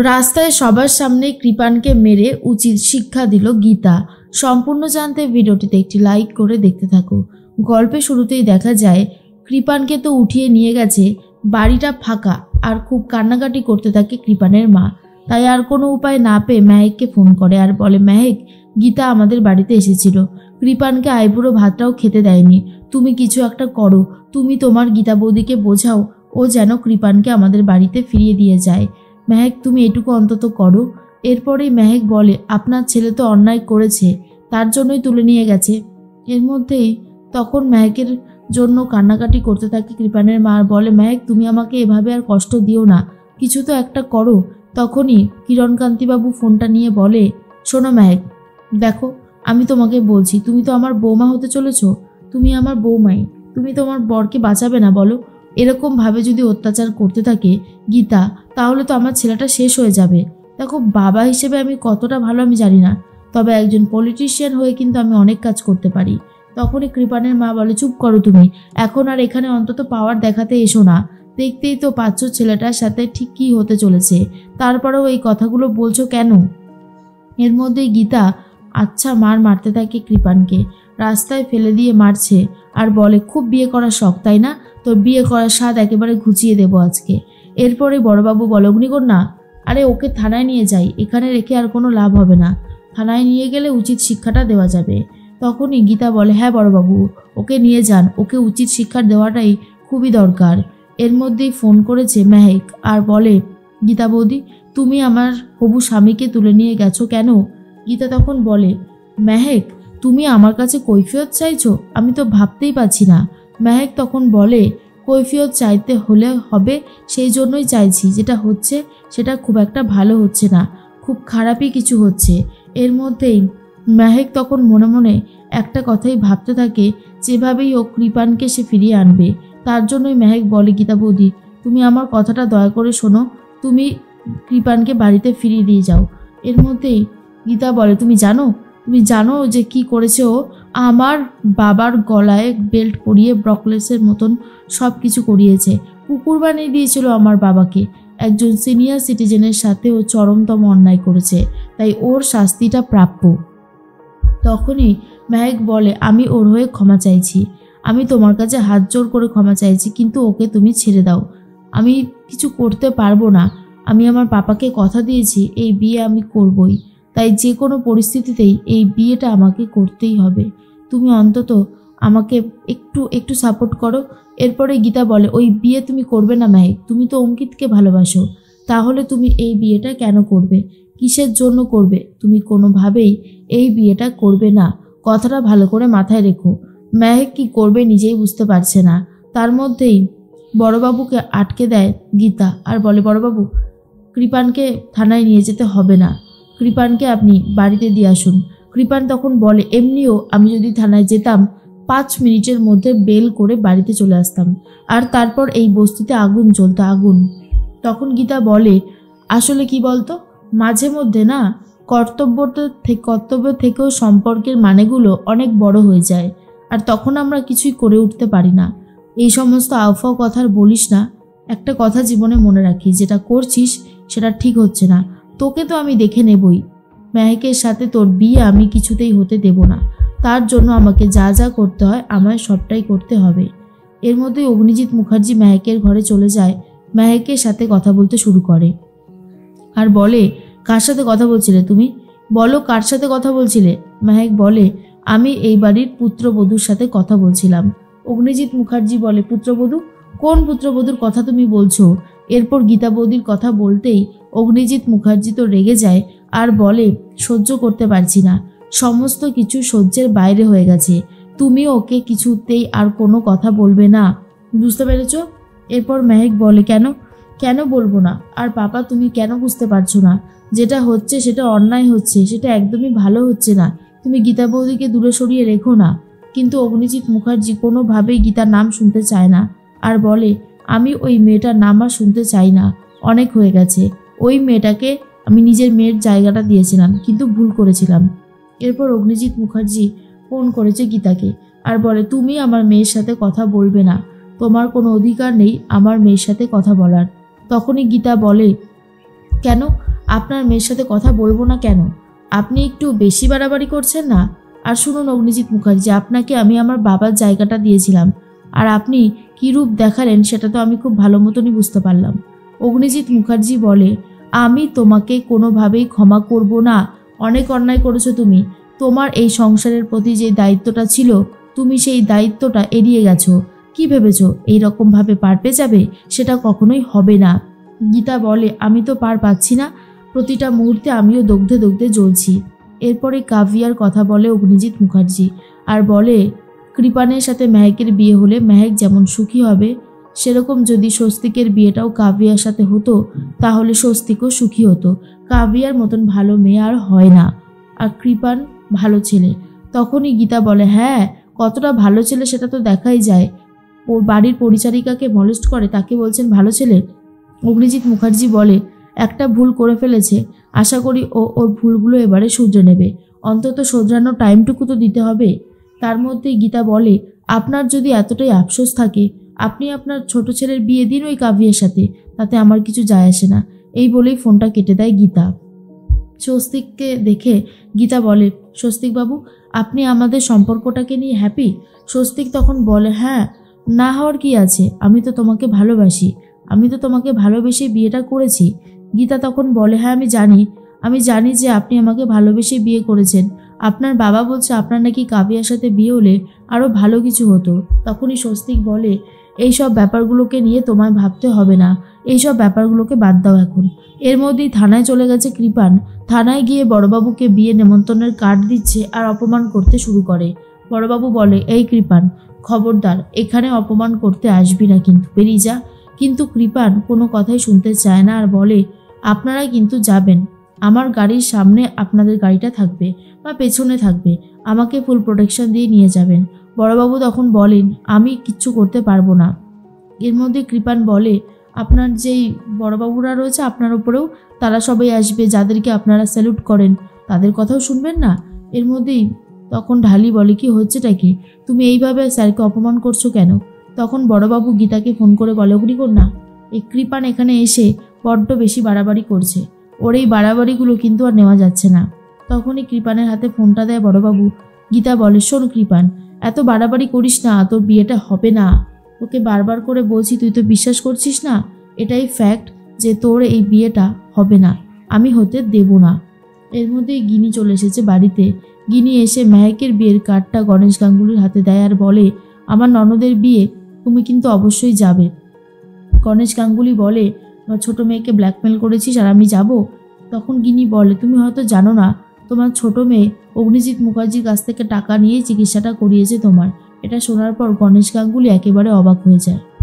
রাস্তায় সবার সামনে কৃপানকে মেরে উচিত শিক্ষা দিল গীতা। সম্পূর্ণ জানতে ভিডিওটিতে একটি লাইক করে দেখতে থাকো। গল্পে শুরুতেই দেখা যায় কৃপানকে তো উঠিয়ে নিয়ে গেছে, বাড়িটা ফাঁকা আর খুব কান্নাকাটি করতে থাকে কৃপানের মা। তাই আর কোনো উপায় না পেয়ে মেহেককে ফোন করে আর বলে, মেহেক, গীতা আমাদের বাড়িতে এসেছিল, কৃপানকে আইবুড়ো ভাতটাও খেতে দেয়নি, তুমি কিছু একটা করো, তুমি তোমার গীতা বৌদিকে বোঝাও ও যেন কৃপানকে আমাদের বাড়িতে ফিরিয়ে দিয়ে যায়। মেহেক, তুমি এটুকু অন্তত করো। এরপরেই মেহেক বলে, আপনার ছেলে তো অন্যায় করেছে, তার জন্যই তুলে নিয়ে গেছে। এর মধ্যেই তখন মেহেকের জন্য কান্নাকাটি করতে থাকে কৃপানের মা আর বলে, মেহেক, তুমি আমাকে এভাবে আর কষ্ট দিও না, কিছু তো একটা করো। তখনই কিরণকান্তিবাবু ফোনটা নিয়ে বলে, শোনো মেহেক, দেখো আমি তোমাকে বলছি, তুমি তো আমার বৌমা হতে চলেছ, তুমি আমার বৌমাই, তুমি তোমার বরকে বাঁচাবে না বলো? এরকমভাবে যদি অত্যাচার করতে থাকে গীতা, তাহলে তো আমার ছেলেটা শেষ হয়ে যাবে। দেখো, বাবা হিসেবে আমি কতটা ভালো আমি জানি না, তবে একজন পলিটিশিয়ান হয়ে কিন্তু আমি অনেক কাজ করতে পারি। তখনই কৃপানের মা বলে, চুপ করো তুমি, এখন আর এখানে অন্তত পাওয়ার দেখাতে এসো না, দেখতেই তো পাচ্ছ ছেলেটার সাথে ঠিক কী হতে চলেছে, তারপরেও এই কথাগুলো বলছো কেন? এর মধ্যেই গীতা আচ্ছা মার মারতে থাকে কৃপানকে, রাস্তায় ফেলে দিয়ে মারছে আর বলে, খুব বিয়ে করার শখ তাই না, তোর বিয়ে করার স্বাদ একেবারে ঘুচিয়ে দেবো আজকে। এরপরে বড়বাবু বলে, অগ্নিকন্যা, আরে ওকে থানায় নিয়ে যাই, এখানে রেখে আর কোনো লাভ হবে না, থানায় নিয়ে গেলে উচিত শিক্ষাটা দেওয়া যাবে। তখনই গীতা বলে, হ্যাঁ বড়বাবু, ওকে নিয়ে যান, ওকে উচিত শিক্ষা দেওয়াটাই খুবই দরকার। এর মধ্যেই ফোন করেছে মেহেক আর বলে, গীতা বৌদি, তুমি আমার হবু স্বামীকে তুলে নিয়ে গেছো কেন? গীতা তখন বলে, মেহেক, তুমি আমার কাছে কৈফিয়ত চাইছো? আমি তো ভাবতেই পারছি না। মেহেক তখন বলে, কৈফিয়ত চাইতে হলে হবে, সেই জন্যই চাইছি, যেটা হচ্ছে সেটা খুব একটা ভালো হচ্ছে না, খুব খারাপই কিছু হচ্ছে। এর মধ্যেই মেহেক তখন মনে মনে একটা কথাই ভাবতে থাকে, যেভাবেই ও কৃপানকে সে ফিরিয়ে আনবে। তার জন্যই মেহেক বলে, গীতা বৌদি, তুমি আমার কথাটা দয়া করে শোনো, তুমি কৃপানকে বাড়িতে ফিরিয়ে দিয়ে যাও। এর মধ্যেই গীতা বলে, তুমি জানো যে কি করেছে ও? আমার বাবার গলায় বেল্ট পরিয়ে ব্রকলেসের মতন সব কিছু করিয়েছে, কুকুর বানিয়ে দিয়েছিল আমার বাবাকে। একজন সিনিয়র সিটিজেনের সাথে ও চরমতম অন্যায় করেছে, তাই ওর শাস্তিটা প্রাপ্য। তখনই মেহেক বলে, আমি ওর হয়ে ক্ষমা চাইছি, আমি তোমার কাছে হাত জোর করে ক্ষমা চাইছি, কিন্তু ওকে তুমি ছেড়ে দাও, আমি কিছু করতে পারবো না, আমি আমার পাপাকে কথা দিয়েছি এই বিয়ে আমি করবই, তাই যে কোনো পরিস্থিতিতেই এই বিয়েটা আমাকে করতেই হবে, তুমি অন্তত আমাকে একটু সাপোর্ট করো। এরপরে গীতা বলে, ওই বিয়ে তুমি করবে না মেহেক, তুমি তো অঙ্কিতকে ভালোবাসো, তাহলে তুমি এই বিয়েটা কেন করবে, কিসের জন্য করবে? তুমি কোনোভাবেই এই বিয়েটা করবে না, কথাটা ভালো করে মাথায় রেখো। মেহেক কি করবে নিজেই বুঝতে পারছে না। তার মধ্যেই বড়বাবুকে আটকে দেয় গীতা আর বলে, বড়বাবু, কৃপানকে থানায় নিয়ে যেতে হবে না, কৃপানকে আপনি বাড়িতে দিয়ে আসুন। কৃপান তখন বলে, এমনিও আমি যদি থানায় যেতাম 5 মিনিটের মধ্যে বেল করে বাড়িতে চলে আসতাম, আর তারপর এই বস্তিতে আগুন জ্বলতো, আগুন। তখন গীতা বলে, আসলে কি বলতো, মাঝে মধ্যে না কর্তব্য থেকেও সম্পর্কের মানেগুলো অনেক বড় হয়ে যায়, আর তখন আমরা কিছুই করে উঠতে পারি না। এই সমস্ত আউফাও কথার বলিস না, একটা কথা জীবনে মনে রাখি, যেটা করছিস সেটা ঠিক হচ্ছে না, তোকে তো আমি দেখে নেবই, মেহেকের সাথে তোর বিয়ে আমি কিছুতেই হতে দেব না, তার জন্য আমাকে যা যা করতে হয় আমায় সবটাই করতে হবে। এর মধ্যেই অগ্নিজিৎ মুখার্জি মেহেকের ঘরে চলে যায়, মেহেকের সাথে কথা বলতে শুরু করে আর বলে, কার সাথে কথা বলছিলে তুমি, বলো কার সাথে কথা বলছিলে? মেহেক বলে, আমি এই বাড়ির পুত্রবধূর সাথে কথা বলছিলাম। অগ্নিজিৎ মুখার্জি বলে, পুত্রবধূ? কোন পুত্রবধূর কথা তুমি বলছো? এরপর গীতা বৌদির কথা বলতেই অগ্নিজিৎ মুখার্জি তো রেগে যায় আর বলে, সহ্য করতে পারছি না, সমস্ত কিছু সহ্যের বাইরে হয়ে গেছে, তুমি ওকে কিছুতেই আর কোনো কথা বলবে না, বুঝতে পেরেছ? এরপর মেহেক বলে, কেন বলবো না? আর পাপা, তুমি কেন বুঝতে পারছো না? যেটা হচ্ছে সেটা অন্যায় হচ্ছে, সেটা একদমই ভালো হচ্ছে না, তুমি গীতা বৌদিকে দূরে সরিয়ে রেখো না। কিন্তু অগ্নিজিৎ মুখার্জি কোনোভাবেই গীতার নাম শুনতে চায় না আর বলে, আমি ওই মেয়েটার নাম আর শুনতে চাই না, অনেক হয়ে গেছে, ওই মেয়েটাকে আমি নিজের মেয়ের জায়গাটা দিয়েছিলাম, কিন্তু ভুল করেছিলাম। এরপর অগ্নিজিৎ মুখার্জি ফোন করেছে গীতাকে আর বলে, তুমি আমার মেয়ের সাথে কথা বলবে না, তোমার কোনো অধিকার নেই আমার মেয়ের সাথে কথা বলার। তখনই গীতা বলে, কেন? আপনার মেয়ের সাথে কথা বলবো না কেন? আপনি একটু বেশি বাড়াবাড়ি করছেন না? আর শুনুন অগ্নিজিৎ মুখার্জি, আপনাকে আমি আমার বাবার জায়গাটা দিয়েছিলাম, আর আপনি কী রূপ দেখালেন সেটা তো আমি খুব ভালো মতনই বুঝতে পারলাম। অগ্নিজিৎ মুখার্জি বলে, আমি তোমাকে কোনোভাবেই ক্ষমা করব না। অনেক অন্যায় করেছো তুমি। তোমার এই সংসারের প্রতি যে দায়িত্বটা ছিল, তুমি সেই দায়িত্বটা এড়িয়ে গেছো। কি ভেবেছো এইরকমভাবে পার পেয়ে যাবে? সেটা কখনোই হবে না। গীতা বলে, আমি তো পার পাচ্ছি না, প্রতিটা মুহূর্তে আমিও দগ্ধে দগ্ধে জ্বলছি। এরপরে কাভিয়ার কথা বলে অগ্নিজিৎ মুখার্জি আর বলে, কৃপানের সাথে মেহেকের বিয়ে হলে মেহেক যেমন সুখী হবে, সেরকম যদি স্বস্তিকের বিয়েটাও কাভিয়ার সাথে হতো তাহলে স্বস্তিকও সুখী হতো। কাভিয়ার মতন ভালো মেয়ে আর হয় না, আর কৃপান ভালো ছেলে। তখনই গীতা বলে, হ্যাঁ, কতটা ভালো ছেলে সেটা তো দেখাই যায়। ওর বাড়ির পরিচারিকাকে মলেস্ট করে, তাকে বলছেন ভালো ছেলে? অগ্নিজিৎ মুখার্জি বলে, একটা ভুল করে ফেলেছে, আশা করি ও ওর ভুলগুলো এবারে শুধরে নেবে। অন্তত শোধরানোর টাইমটুকু তো দিতে হবে। তার মধ্যেই গীতা বলে, আপনার যদি এতটাই আফসোস থাকে, আপনি আপনার ছোট ছেলের বিয়ে দিন ওই কাভিয়ার সাথে, তাতে আমার কিছু যায় আসে না। এই বলেই ফোনটা কেটে দেয় গীতা। স্বস্তিককে দেখে গীতা বলে, স্বস্তিকবাবু, আপনি আমাদের সম্পর্কটাকে নিয়ে হ্যাপি? স্বস্তিক তখন বলে, হ্যাঁ, না হওয়ার কি আছে, আমি তো তোমাকে ভালোবাসি, আমি তো তোমাকে ভালোবেসে বিয়েটা করেছি। গীতা তখন বলে, হ্যাঁ আমি জানি যে আপনি আমাকে ভালোবেসে বিয়ে করেছেন। আপনার বাবা বলছে আপনার নাকি কাভিয়ার সাথে বিয়ে হলে আরও ভালো কিছু হতো। তখনই স্বস্তিক বলে, এইসব ব্যাপারগুলোকে নিয়ে তোমায় ভাবতে হবে না, এইসব ব্যাপারগুলোকে বাদ দাও এখন। এর মধ্যেই থানায় চলে গেছে কৃপান। থানায় গিয়ে বড়বাবুকে বিয়ে নেমন্তন্নের কার্ড দিচ্ছে আর অপমান করতে শুরু করে। বড়বাবু বলে, এই কৃপান, খবরদার এখানে অপমান করতে আসবি না, কিন্তু বেরিয়ে যা। কিন্তু কৃপান কোনো কথাই শুনতে চায় না আর বলে, আপনারা কিন্তু যাবেন, আমার গাড়ির সামনে আপনাদের গাড়িটা থাকবে বা পেছনে থাকবে, আমাকে ফুল প্রোটেকশন দিয়ে নিয়ে যাবেন। বড়বাবু তখন বলেন, আমি কিচ্ছু করতে পারবো না। এর মধ্যে কৃপান বলে, আপনার যেই বড়বাবুরা রয়েছে আপনার ওপরেও, তারা সবাই আসবে, যাদেরকে আপনারা স্যালুট করেন, তাদের কথাও শুনবেন না? এর মধ্যেই তখন ঢালি বলে, কি হচ্ছেটা কি? তুমি এইভাবে স্যারকে অপমান করছো কেন? তখন বড়বাবু গীতাকে ফোন করে বলে, অগ্নিকন্যা, এই কৃপান এখানে এসে বড্ড বেশি বাড়াবাড়ি করছে, ওর এই বাড়াবাড়িগুলো কিন্তু আর নেওয়া যাচ্ছে না। তখনই কৃপানের হাতে ফোনটা দেয় বড়বাবু। গীতা বলে, শোন কৃপান, এত বাড়াবাড়ি করিস না, তোর বিয়েটা হবে না। ওকে বারবার করে বলছি, তুই তো বিশ্বাস করছিস না। এটাই ফ্যাক্ট যে তোর এই বিয়েটা হবে না, আমি হতে দেব না। এর মধ্যেই গিনি চলে এসেছে বাড়িতে। গিনি এসে মেহেকের বিয়ের কার্ডটা গণেশ গাঙ্গুলির হাতে দেয় আর বলে, আমার ননদের বিয়ে, তুমি কিন্তু অবশ্যই যাবে। গণেশ গাঙ্গুলি বলে, আমার ছোট মেয়েকে ব্ল্যাকমেল করেছিস আর আমি যাব? তখন গিনি বলে, তুমি হয়তো জানো না, তোমার ছোট মেয়ে অগ্নিজিৎ মুখার্জির কাছ থেকে টাকা নিয়েই চিকিৎসাটা করিয়েছে তোমার। এটা শোনার পর গণেশ গাঙ্গুলি একেবারে অবাক হয়ে যায়।